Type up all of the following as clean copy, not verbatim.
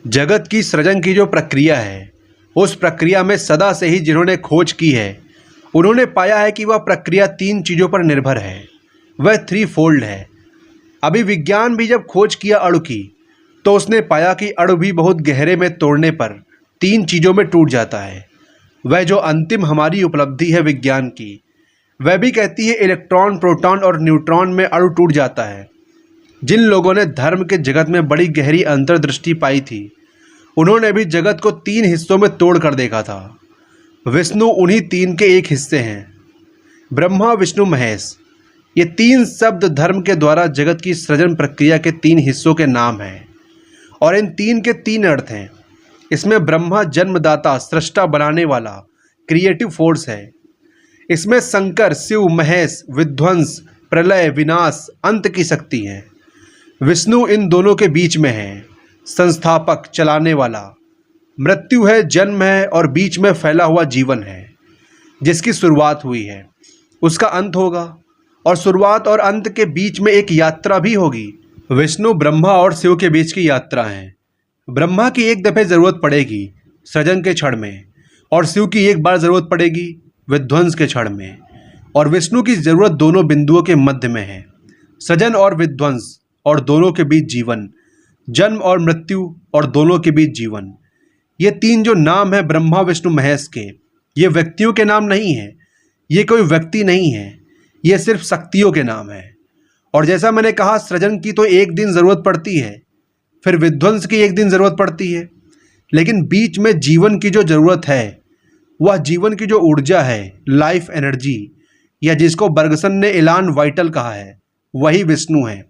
जगत की सृजन की जो प्रक्रिया है, उस प्रक्रिया में सदा से ही जिन्होंने खोज की है, उन्होंने पाया है कि वह प्रक्रिया 3 चीज़ों पर निर्भर है। वह 3 फोल्ड है। अभी विज्ञान भी जब खोज किया अणु की, तो उसने पाया कि अणु भी बहुत गहरे में तोड़ने पर 3 चीज़ों में टूट जाता है। वह जो अंतिम हमारी उपलब्धि है विज्ञान की, वह भी कहती है इलेक्ट्रॉन, प्रोटॉन और न्यूट्रॉन में अणु टूट जाता है। जिन लोगों ने धर्म के जगत में बड़ी गहरी अंतर्दृष्टि पाई थी, उन्होंने भी जगत को 3 हिस्सों में तोड़ कर देखा था। विष्णु उन्हीं 3 के एक हिस्से हैं। ब्रह्मा, विष्णु, महेश, ये 3 शब्द धर्म के द्वारा जगत की सृजन प्रक्रिया के 3 हिस्सों के नाम हैं और इन 3 के 3 अर्थ हैं। इसमें ब्रह्मा जन्मदाता, सृष्टा, बनाने वाला, क्रिएटिव फोर्स है। इसमें शंकर, शिव, महेश विध्वंस, प्रलय, विनाश, अंत की शक्ति है। विष्णु इन दोनों के बीच में है, संस्थापक, चलाने वाला। मृत्यु है, जन्म है और बीच में फैला हुआ जीवन है। जिसकी शुरुआत हुई है, उसका अंत होगा और शुरुआत और अंत के बीच में एक यात्रा भी होगी। विष्णु, ब्रह्मा और शिव के बीच की यात्रा है। ब्रह्मा की एक दफ़े ज़रूरत पड़ेगी सृजन के क्षण में, और शिव की एक बार ज़रूरत पड़ेगी विध्वंस के क्षण में, और विष्णु की ज़रूरत दोनों बिंदुओं के मध्य में है, सृजन और विध्वंस, और दोनों के बीच जीवन, जन्म और मृत्यु, और दोनों के बीच जीवन। ये 3 जो नाम है ब्रह्मा, विष्णु, महेश के, ये व्यक्तियों के नाम नहीं है। ये कोई व्यक्ति नहीं है, ये सिर्फ शक्तियों के नाम है। और जैसा मैंने कहा, सृजन की तो एक दिन ज़रूरत पड़ती है, फिर विध्वंस की एक दिन ज़रूरत पड़ती है, लेकिन बीच में जीवन की जो ज़रूरत है, वह जीवन की जो ऊर्जा है, लाइफ एनर्जी, या जिसको बर्गसन ने एलान वाइटल कहा है, वही विष्णु है।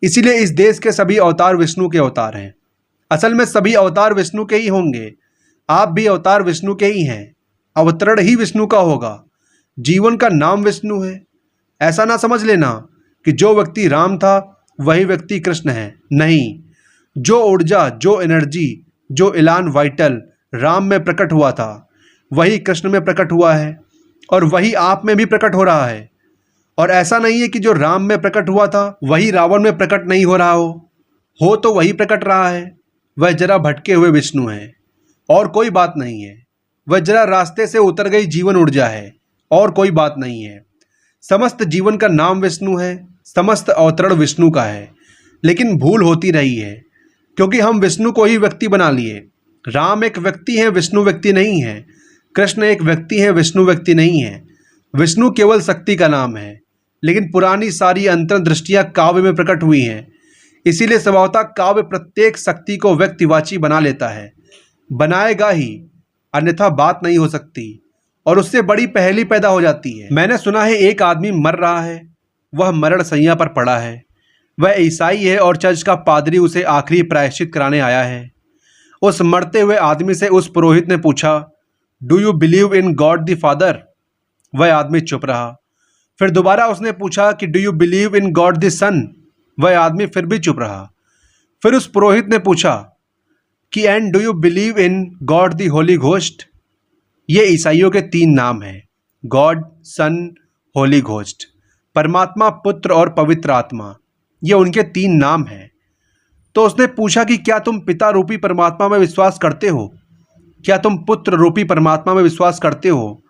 इसीलिए इस देश के सभी अवतार विष्णु के अवतार हैं। असल में सभी अवतार विष्णु के ही होंगे। आप भी अवतार विष्णु के ही हैं। अवतरण ही विष्णु का होगा। जीवन का नाम विष्णु है। ऐसा ना समझ लेना कि जो व्यक्ति राम था वही व्यक्ति कृष्ण है। नहीं, जो ऊर्जा, जो एनर्जी, जो एलान वाइटल राम में प्रकट हुआ था, वही कृष्ण में प्रकट हुआ है, और वही आप में भी प्रकट हो रहा है। और ऐसा नहीं है कि जो राम में प्रकट हुआ था वही रावण में प्रकट नहीं हो रहा हो तो वही प्रकट रहा है। वह जरा भटके हुए विष्णु है और कोई बात नहीं है। वह जरा रास्ते से उतर गई जीवन ऊर्जा है और कोई बात नहीं है। समस्त जीवन का नाम विष्णु है, समस्त अवतरण विष्णु का है। लेकिन भूल होती रही है, क्योंकि हम विष्णु को ही व्यक्ति बना लिए। राम एक व्यक्ति है, विष्णु व्यक्ति नहीं है। कृष्ण एक व्यक्ति है, विष्णु व्यक्ति नहीं है। विष्णु केवल शक्ति का नाम है, लेकिन पुरानी सारी अंतर्दृष्टियां काव्य में प्रकट हुई हैं। इसीलिए स्वभावतः काव्य प्रत्येक शक्ति को व्यक्तिवाची बना लेता है, बनाएगा ही, अन्यथा बात नहीं हो सकती, और उससे बड़ी पहेली पैदा हो जाती है। मैंने सुना है एक आदमी मर रहा है, वह मरण शैया पर पड़ा है। वह ईसाई है और चर्च का पादरी उसे आखिरी प्रायश्चित कराने आया है। उस मरते हुए आदमी से उस पुरोहित ने पूछा, do you believe in God the father? वह आदमी चुप रहा। फिर दोबारा उसने पूछा कि do you believe in God the son? वह आदमी फिर भी चुप रहा। फिर उस पुरोहित ने पूछा कि and do you believe in God the Holi ghost? ये ईसाइयों के 3 नाम हैं, गॉड, सन, होली घोस्ट। परमात्मा, पुत्र और पवित्र आत्मा, ये उनके 3 नाम हैं। तो उसने पूछा कि क्या तुम पिता रूपी परमात्मा में विश्वास करते हो? क्या तुम पुत्र रूपी परमात्मा में विश्वास करते हो?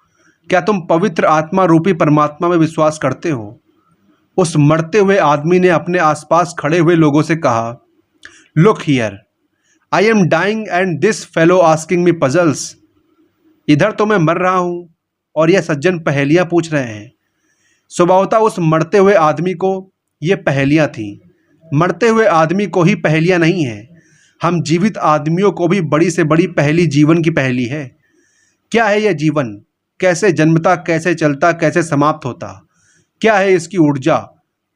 क्या तुम पवित्र आत्मा रूपी परमात्मा में विश्वास करते हो? उस मरते हुए आदमी ने अपने आसपास खड़े हुए लोगों से कहा, look here, I am dying and this fellow asking me puzzles. इधर तो मैं मर रहा हूँ और यह सज्जन पहेलियाँ पूछ रहे हैं। स्वभावतः उस मरते हुए आदमी को ये पहेलियाँ थीं। मरते हुए आदमी को ही पहेलियाँ नहीं हैं। हम जीवित आदमियों को भी बड़ी से बड़ी पहेली जीवन की पहेली है। क्या है यह जीवन? कैसे जन्मता, कैसे चलता, कैसे समाप्त होता? क्या है इसकी ऊर्जा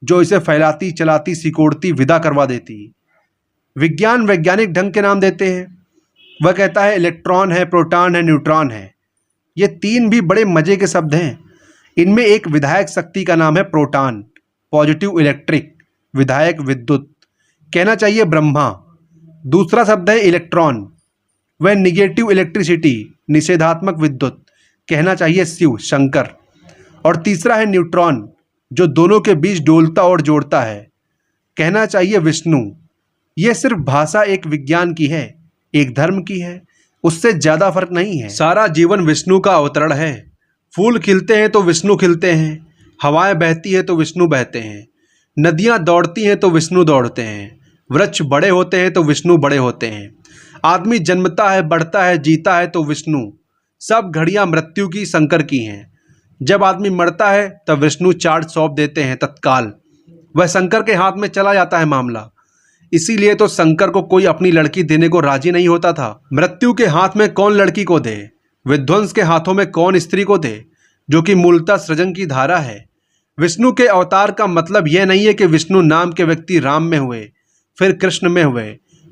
जो इसे फैलाती, चलाती, सिकोड़ती, विदा करवा देती? विज्ञान वैज्ञानिक ढंग के नाम देते हैं। वह कहता है इलेक्ट्रॉन है, प्रोटॉन है, न्यूट्रॉन है। ये 3 भी बड़े मजे के शब्द हैं। इनमें एक विधायक शक्ति का नाम है प्रोटॉन, पॉजिटिव इलेक्ट्रिक, विधायक विद्युत, कहना चाहिए ब्रह्मा। दूसरा शब्द है इलेक्ट्रॉन, वह निगेटिव इलेक्ट्रिसिटी, निषेधात्मक विद्युत, कहना चाहिए शिव, शंकर। और तीसरा है न्यूट्रॉन, जो दोनों के बीच डोलता और जोड़ता है, कहना चाहिए विष्णु। ये सिर्फ भाषा एक विज्ञान की है, एक धर्म की है, उससे ज़्यादा फर्क नहीं है। सारा जीवन विष्णु का अवतरण है। फूल खिलते हैं तो विष्णु खिलते हैं, हवाएं बहती है तो विष्णु बहते हैं, नदियाँ दौड़ती हैं तो विष्णु दौड़ते हैं, वृक्ष बड़े होते हैं तो विष्णु बड़े होते हैं, आदमी जन्मता है, बढ़ता है, जीता है तो विष्णु। सब घड़ियाँ मृत्यु की शंकर की हैं। जब आदमी मरता है तब विष्णु चार्ज सौंप देते हैं तत्काल, वह शंकर के हाथ में चला जाता है मामला। इसीलिए तो शंकर को कोई अपनी लड़की देने को राजी नहीं होता था। मृत्यु के हाथ में कौन लड़की को दे, विध्वंस के हाथों में कौन स्त्री को दे, जो कि मूलतः सृजन की धारा है। विष्णु के अवतार का मतलब यह नहीं है कि विष्णु नाम के व्यक्ति राम में हुए, फिर कृष्ण में हुए,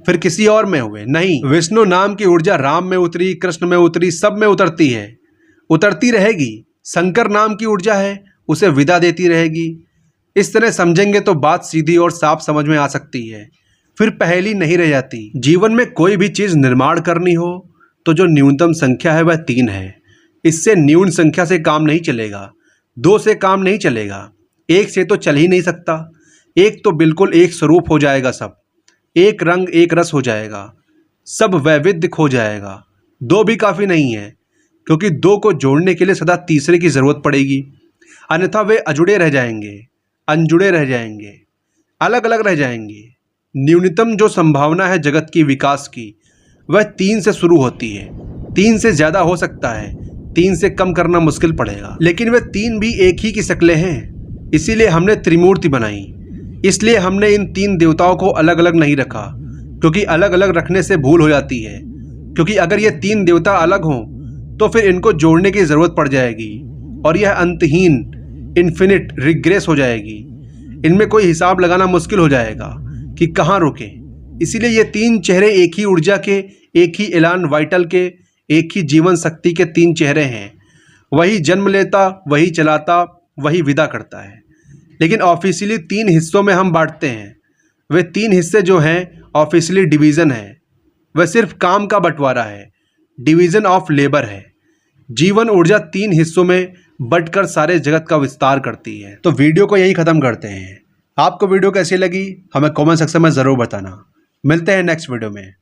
फिर किसी और में हुए। नहीं, विष्णु नाम की ऊर्जा राम में उतरी, कृष्ण में उतरी, सब में उतरती है, उतरती रहेगी। शंकर नाम की ऊर्जा है, उसे विदा देती रहेगी। इस तरह समझेंगे तो बात सीधी और साफ समझ में आ सकती है, फिर पहेली नहीं रह जाती। जीवन में कोई भी चीज़ निर्माण करनी हो तो जो न्यूनतम संख्या है वह 3 है। इससे न्यून संख्या से काम नहीं चलेगा, 2 से काम नहीं चलेगा, 1 से तो चल ही नहीं सकता। 1 तो बिल्कुल एक स्वरूप हो जाएगा, सब एक रंग एक रस हो जाएगा, सब वैविध्य खो जाएगा। 2 भी काफ़ी नहीं है, क्योंकि 2 को जोड़ने के लिए सदा तीसरे की ज़रूरत पड़ेगी, अन्यथा वे अजुड़े रह जाएंगे, अनजुड़े रह जाएंगे, अलग अलग रह जाएंगे। न्यूनतम जो संभावना है जगत की विकास की, वह 3 से शुरू होती है। 3 से ज़्यादा हो सकता है, 3 से कम करना मुश्किल पड़ेगा, लेकिन वे 3 भी एक ही की शक्लें हैं। इसीलिए हमने त्रिमूर्ति बनाई। इसलिए हमने इन 3 देवताओं को अलग अलग नहीं रखा, क्योंकि अलग अलग रखने से भूल हो जाती है। क्योंकि अगर ये 3 देवता अलग हों तो फिर इनको जोड़ने की ज़रूरत पड़ जाएगी और यह अंतहीन इन्फिनिट रिग्रेस हो जाएगी। इनमें कोई हिसाब लगाना मुश्किल हो जाएगा कि कहाँ रुके। इसीलिए ये 3 चेहरे एक ही ऊर्जा के, एक ही एलान वाइटल के, एक ही जीवन शक्ति के 3 चेहरे हैं। वही जन्म लेता, वही चलाता, वही विदा करता है। लेकिन ऑफिशियली 3 हिस्सों में हम बांटते हैं। वे 3 हिस्से जो हैं ऑफिशियली डिवीज़न है, वह सिर्फ काम का बंटवारा है, डिवीज़न ऑफ लेबर है। जीवन ऊर्जा 3 हिस्सों में बंटकर सारे जगत का विस्तार करती है। तो वीडियो को यहीं ख़त्म करते हैं। आपको वीडियो कैसी लगी हमें कमेंट सेक्शन में ज़रूर बताना। मिलते हैं नेक्स्ट वीडियो में।